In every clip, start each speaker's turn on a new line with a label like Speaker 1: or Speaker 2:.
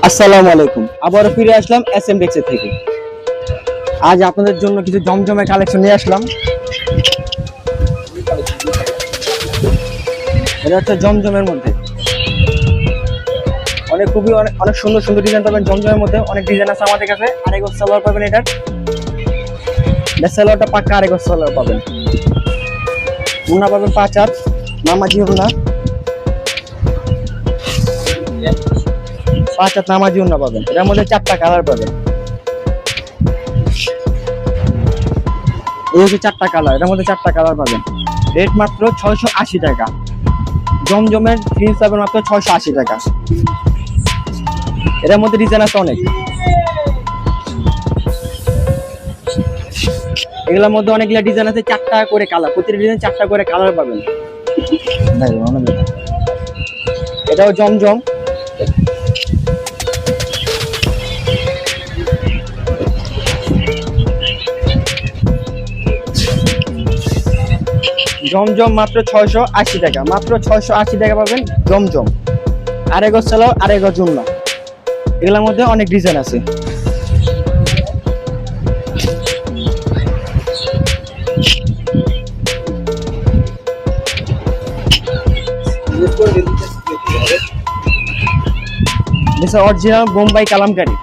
Speaker 1: আসসালামু আলাইকুম। আবারও ফিরে আসলাম এসএমডেক্স থেকে। আজ আপনাদের জন্য কিছু জমজমে কালেকশন নিয়ে আসলাম। এটা হচ্ছে জমজমের মধ্যে অনেক সুন্দর সুন্দর ডিজাইন পাবেন। জমজমের মধ্যে অনেক ডিজাইন আছে আমাদের কাছে। আড়াইগজ সালোয়ার পাবেন। এটার সালোয়ারটা পাক্কা আড়াইগজ সালোয়ার পাবেন। উন্না পাবেন 5 হাত নামাজি উন্না, 5 হাত নামাজি উন্না পাবেন। এটার মধ্যে 4টা কালার পাবেন। এই হচ্ছে 4টা কালার, এটার মধ্যে 4টা কালার পাবেন। রেট মাত্র 680 টাকা। জমজমের ফ্রিজ পাবেন মাত্র 680 টাকা। এটার মধ্যে ডিজাইন আছে অনেক। এগুলোর মধ্যে অনেকগুলো ডিজাইন আছে, 4টা করে কালার, প্রতিটা ডিজাইন 4টা করে কালার পাবেন। এটাও জমজম। জমজম মাত্র 680 টাকা। মাত্র 680 টাকা পাবেন জমজম। আড়াইগজ সালোয়ার, আড়াইগজ উন্না। এগুলোর মধ্যে অনেক ডিজাইন আছে। অরিজিনাল বোম্বাই কালামকারী।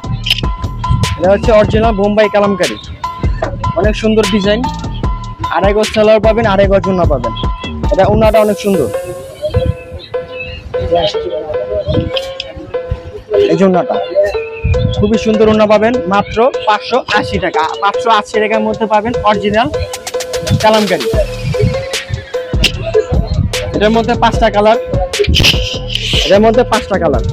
Speaker 1: এটা হচ্ছে অরিজিনাল বোম্বাই কালামকারী। অনেক সুন্দর ডিজাইন। আড়াইগজ সালোয়ার পাবেন, আড়াইগজ উন্না পাবেন। এটা উন্নাটা অনেক সুন্দর। এই উন্নাটা খুবই সুন্দর উন্না পাবেন মাত্র 580 টাকা। 580 টাকার মধ্যে পাবেন অরিজিনাল কালামকারী। এটার মধ্যে 5টা কালার। এটার মধ্যে 5টা কালার।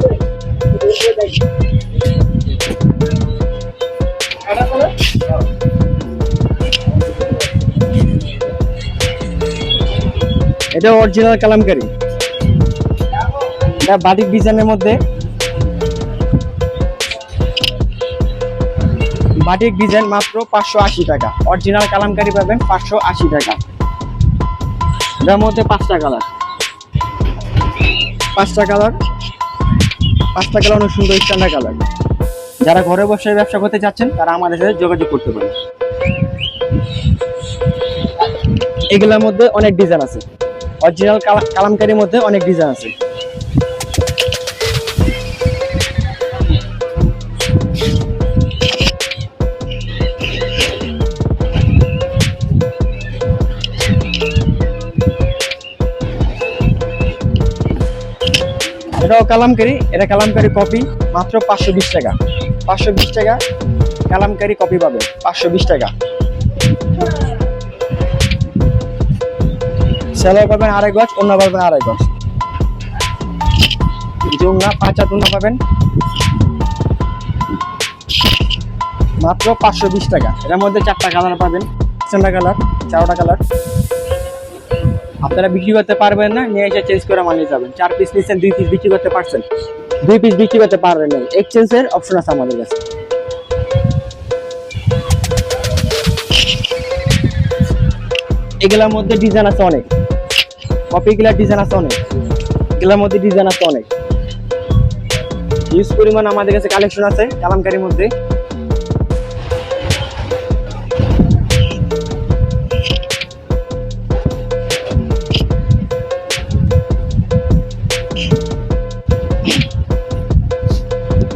Speaker 1: এটা অরিজিনাল কালামকারী। এটা বাটিক ডিজাইনের মধ্যে, বাটিক ডিজাইন মাত্র 580 টাকা। অরিজিনাল কালামকারী পাবেন 580 টাকা। এটার মধ্যে 5টা কালার। 5টা কালার অনেক সুন্দর স্ট্যান্ডার্ড কালার। যারা ঘরে বসে ব্যবসা করতে চাচ্ছেন তারা আমাদের সাথে যোগাযোগ করতে পারেন। এগুলোর মধ্যে অনেক ডিজাইন আছে। অরিজিনাল কালামকারীর মধ্যে অনেক ডিজাইন আছে। এটাও কালামকারী। এটা কালামকারী কপি মাত্র 520 টাকা। 520 টাকা কালামকারী কপি পাবেন, 520 টাকা। সালোয়ার পাবেন আড়াইগজ, ওন্না পাবেন আড়াইগজ। উন্না 5 হাত উন্না পাবেন মাত্র 520 টাকা। এর মধ্যে 4টা কালার পাবেন। 4টা কালার, 4টা কালার। আপনারা বিক্রি করতে পারবেন না, নিয়ে এসে চেঞ্জ করে মানিয়ে যাবেন। 4 পিস নিচ্ছেন, 2 পিস বিক্রি করতে পারছেন, 2 পিস বিক্রি করতে পারবেন না, এক্সচেঞ্জের অপশন আছে আমাদের কাছে। এগুলোর মধ্যে ডিজাইন আছে অনেক। কপিগুলার ডিজাইন আছে অনেক। এগুলোর মধ্যে ডিজাইন আছে অনেক। হিউজ পরিমাণ আমাদের কাছে কালেকশন আছে কালামকারীর মধ্যে।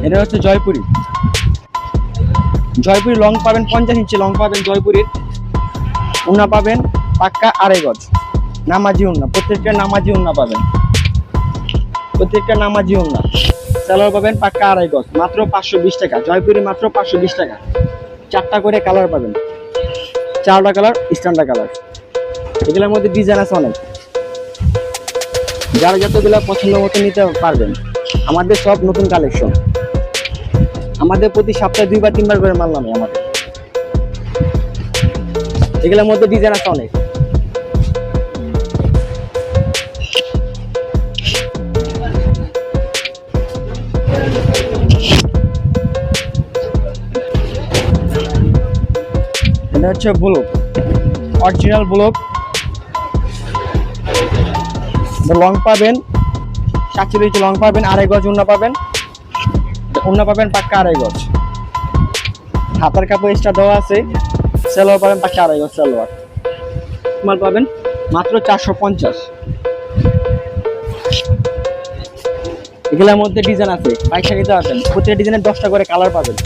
Speaker 1: এটা হচ্ছে জয়পুরি। জয়পুরি লং পাবেন 50 ইঞ্চি লং পাবেন জয়পুরির। উন্না পাবেন পাক্কা আড়াইগজ নামাজি উন্না। প্রত্যেকটা নামাজি উন্না পাবেন, প্রত্যেকটা নামাজি উন্না। সালোয়ার পাবেন পাক্কা আড়াইগজ মাত্র 520 টাকা। জয়পুরি মাত্র 520 টাকা। 4টা করে কালার পাবেন, 4টা কালার স্ট্যান্ডার্ড কালার। এগুলোর মধ্যে ডিজাইন আছে অনেক। যারা যতগুলো পছন্দ মতো নিতে পারবেন। আমাদের সব নতুন কালেকশন। আমাদের প্রতি সপ্তাহে 2 বা 3 বার করে মাল নামে আমাদের। এগুলোর মধ্যে ডিজাইন আছে অনেক। এটা হচ্ছে ব্লক, অরিজিনাল ব্লক। লং পাবেন 47 ইঞ্চি লং পাবেন, আড়াই গজ উন্না পাবেন। ওন্না পাবেন পাক্কা আড়াই গজ। হাতার কাপড় এক্সট্রা দেওয়া আছে। সালোয়ার পাবেন পাক্কা আড়াই গজ সালোয়ার। মাল পাবেন মাত্র 450। এগুলোর মধ্যে ডিজাইন আছে, পয়সা নিতে পারবেন। প্রত্যেকটা ডিজাইনের 10টা করে কালার পাবেন।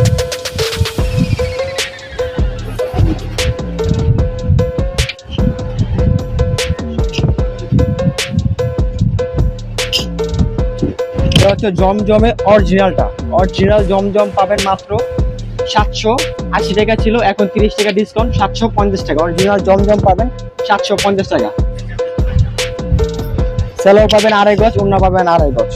Speaker 1: এটা হচ্ছে জমজমে অরিজিনালটা। অরিজিনাল জমজম পাবেন মাত্র 780 টাকা ছিল, এখন 30 টাকা ডিসকাউন্ট, 750 টাকা। অরিজিনাল জমজম পাবেন 750 টাকা। সালোয়ার পাবেন আড়াই গজ, ওন্না পাবেন আড়াই গজ।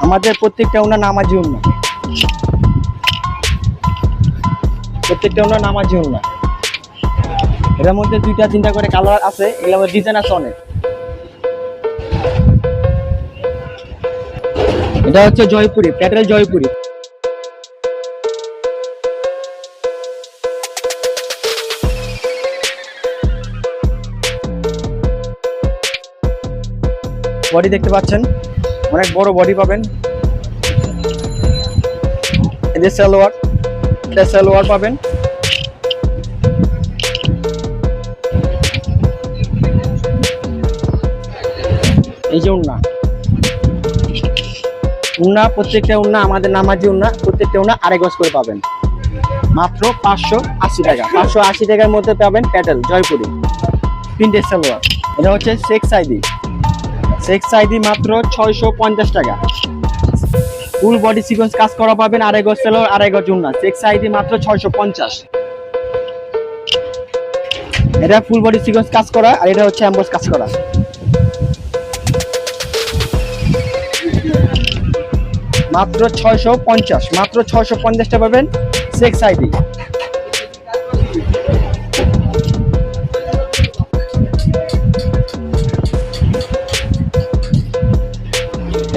Speaker 1: আমাদের প্রত্যেকটা ওন্না নামাজি ওন্না, প্রত্যেকটা ওন্না নামাজি ওন্না। এটার মধ্যে 2-3টা করে কালার আছে, এগুলোর মধ্যে ডিজাইন আছে অনেক। এটা হচ্ছে জয়পুরি, প্যাটেল জয়পুরি। বডি দেখতে পাচ্ছেন, অনেক বড় বডি পাবেন। এদের সালোয়ার, এটা সালোয়ার পাবেন। এই যে ওন্না, ওন্না প্রত্যেকটা ওন্না আমাদের নামাজি ওন্না, প্রত্যেকটা ওন্না আড়াই গজ করে পাবেন মাত্র 580 টাকা। 580 টাকার মধ্যে পাবেন প্যাটেল জয়পুরি প্রিন্টের সালোয়ার। এটা হচ্ছে শেখ সাইদি, শেখ সাইদি মাত্র 650 টাকা। ফুল বডি সিকোয়েন্স কাজ করা পাবেন, আড়াই গজ সালোয়ার, আড়াই গজ ওন্না। শেখ সাইদি মাত্র 650। এটা ফুল বডি সিকোয়েন্স কাজ করা, আর এটা হচ্ছে এমবোস কাজ করা। মাত্র 650, মাত্র 650টা পাবেন শেখ সাইদি।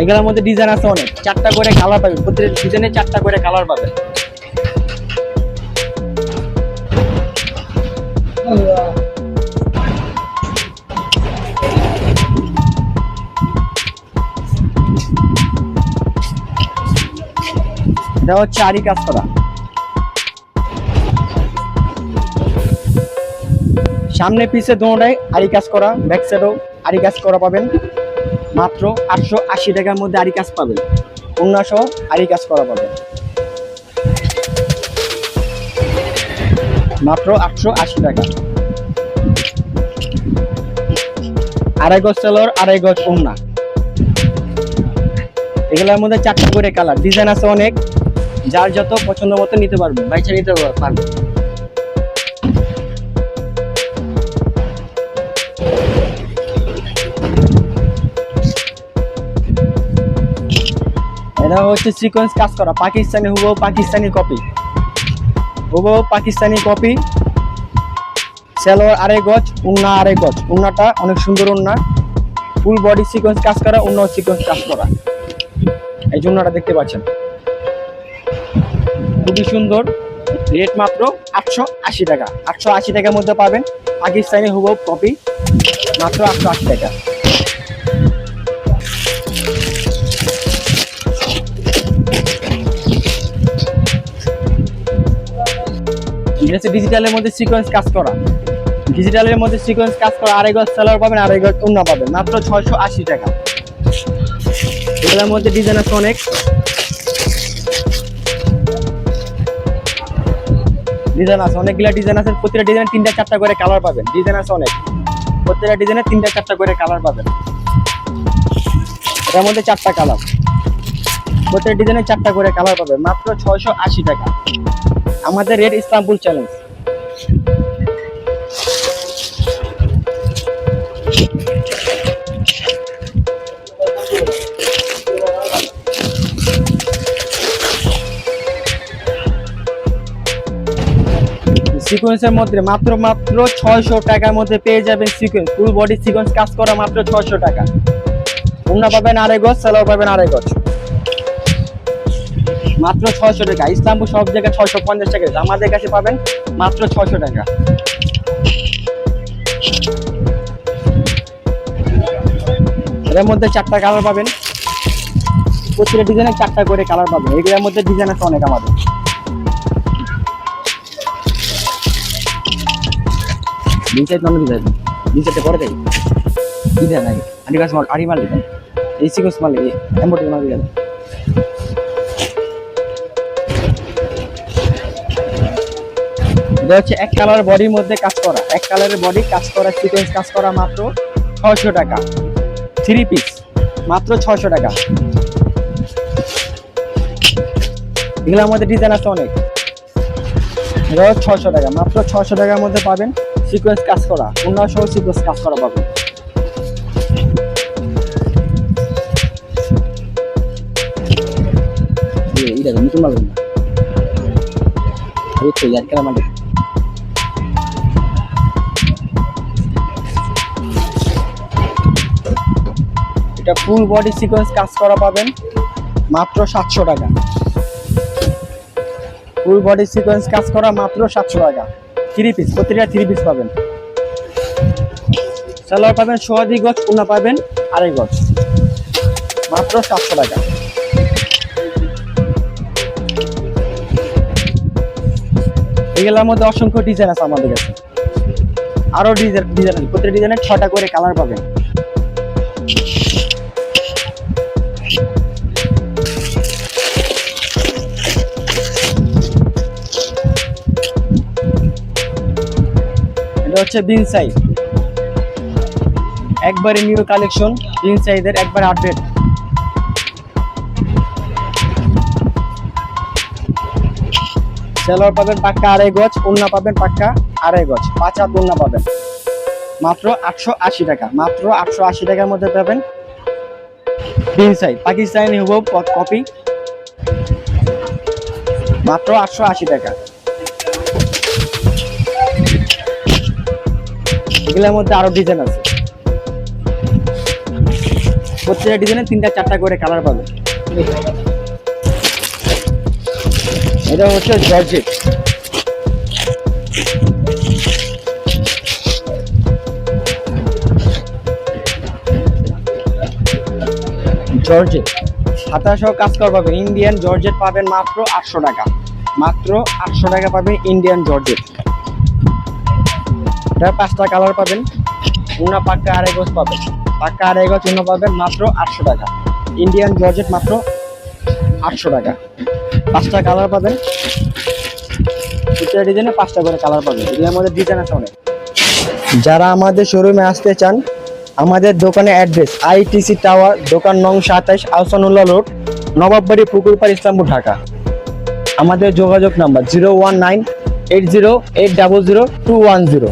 Speaker 1: এগুলোর মধ্যে ডিজাইন আছে অনেক, 4টা করে কালার পাবেন। প্রত্যেকটা ডিজাইনে 4টা করে কালার পাবেন। এটা হচ্ছে আরি কাজ করা, সামনে পিছে দোনোটাই আরি কাজ করা, ব্যাক সাইডও আরি কাজ করা পাবেন। মাত্র 880 টাকার মধ্যে আরি কাজ পাবেন, ওন্না সহ আরি কাজ করা পাবেন মাত্র 880 টাকা। আড়াই গজ সালোয়ার, আড়াই গজ ওন্না। এগুলোর মধ্যে 4টা করে কালার, ডিজাইন আছে অনেক, যার যত পছন্দ মতো নিতে পারবেন, বাইচা নিতে পারবেন। এটা হচ্ছে সিকোয়েন্স কাজ করা, পাকিস্তানি হুবহু পাকিস্তানি কপি, হুবহু পাকিস্তানি কপি। সালোয়ার আড়াই গজ, ওন্না আড়াই গজ। ওন্নাটা অনেক সুন্দর ওন্না, ফুল বডি সিকোয়েন্স কাজ করা, ওন্না সিকোয়েন্স কাজ করা। এই যে ওন্নাটা দেখতে পাচ্ছেন, খুবই সুন্দর। রেট মাত্র 880 টাকা। 880 টাকার মধ্যে পাবেন পাকিস্তানি হুবহু কপি, মাত্র 880 টাকা। ডিজিটালের মধ্যে সিকোয়েন্স কাজ করা, ডিজিটালের মধ্যে সিকোয়েন্স কাজ করা, আড়াই গজ সালোয়ার পাবেন, আড়াই গজ ওন্না পাবেন মাত্র 680 টাকা। এগুলোর মধ্যে ডিজাইন আছে অনেক, ডিজাইন আছে অনেকগুলা ডিজাইন আছে। প্রত্যেকটা ডিজাইনে 3-4টা করে কালার পাবেন, ডিজাইন আছে অনেক। প্রত্যেকটা ডিজাইনে 3-4টা করে কালার পাবেন। এর মধ্যে 4টা কালার, প্রত্যেকটা ডিজাইনে 4টা করে কালার পাবেন মাত্র 680 টাকা। আমাদের রেট ইস্তাম্বুল চ্যালেঞ্জ। সিকোয়েন্সের মধ্যে মাত্র 600 টাকার মধ্যে পেয়ে যাবেন সিকোয়েন্স, ফুল বডি সিকোয়েন্স কাজ করা মাত্র 600 টাকা। ওন্না পাবেন আড়াই গজ, সালোয়ার পাবেন আড়াই গজ, মাত্র 600 টাকা। ইস্তাম্বুল সব জায়গায় 650 টাকা, আমাদের কাছে পাবেন মাত্র 600 টাকা। এর মধ্যে 4টা কালার পাবেন, প্রত্যেকটা ডিজাইনে 4টা করে কালার পাবেন। এগুলোর মধ্যে ডিজাইন আছে অনেক আমাদের। ডিজাইন অনেক ডিজাইন, ডিজাইনটা পরে দেয় ডিজাইন নাই আদিবাস মাল আরি মাল ডিজাইন এই সিকোয়েন্স মাল এমবডি মাল ডিজাইন। এটা হচ্ছে এক কালার বডির মধ্যে কাজ করা, এক কালারের বডি কাজ করা, সিকোয়েন্স কাজ করা, মাত্র 600 টাকা। 3 পিস মাত্র 600 টাকা। এগুলোর মধ্যে ডিজাইন আছে অনেক। এটা 600 টাকা, মাত্র 600 টাকার মধ্যে পাবেন সিকোয়েন্স কাজ করা, অন্য সহ সিকোয়েন্স কাজ করা পাবেন। এটা নতুন মাল না, এই তো একটা মাল। এটা ফুল বডি সিকোয়েন্স কাজ করা পাবেন মাত্র 700 টাকা। ফুল বডি সিকোয়েন্স কাজ করা মাত্র 700 টাকা। 3 পিস, প্রতিটা 3 পিস পাবেন। সালোয়ার পাবেন 2.5 গজ, ওড়না পাবেন 2.5 গজ, মাত্র 700 টাকা। এগুলোর মধ্যে অসংখ্য ডিজাইন আছে আমাদের কাছে, আরো ডিজাইন আছে। প্রতিটা ডিজাইনে 6টা করে কালার পাবেন। এটা হচ্ছে বিন সাইজ, একবারে নিউ কালেকশন, বিন সাইজের একবারে আপডেট। সালোয়ার পাবেন পাক্কা 2.5 গজ, ওড়না পাবেন পাক্কা 2.5 গজ, 5 হাত ওড়না পাবেন মাত্র 880 টাকা। মাত্র 880 টাকার মধ্যে পাবেন বিন সাইজ পাকিস্তানি হুবহু কপি, মাত্র 880 টাকা। এগুলোর মধ্যে আরো ডিজাইন আছে, প্রত্যেকটা ডিজাইনে 3টা-4টা করে কালার পাবেন। এটা হচ্ছে জর্জেট, জর্জেট হাতা সহ কাজ করা পাবেন। ইন্ডিয়ান জর্জেট পাবেন মাত্র 800 টাকা। মাত্র 800 টাকা পাবেন ইন্ডিয়ান জর্জেট। এটা 5টা কালার পাবেন, ওড়না পাক্কা 2.5 গজ পাবেন, পাক্কা 2.5 গজ ওড়না পাবেন মাত্র 800 টাকা। ইন্ডিয়ান জর্জেট মাত্র 800 টাকা। 5টা কালার পাবেন, প্রত্যেকটা ডিজাইনে 5টা করে কালার পাবেন। এগুলোর মধ্যে ডিজাইন আছে অনেক। যারা আমাদের শোরুমে আসতে চান, আমাদের দোকানের অ্যাড্রেস আইটিসি টাওয়ার, দোকান নং 27, আহসানুল্লাহ রোড, নবাববাড়ি, পুকুরপাড়, ইসলামপুর, ঢাকা। আমাদের যোগাযোগ নাম্বার 01980800210।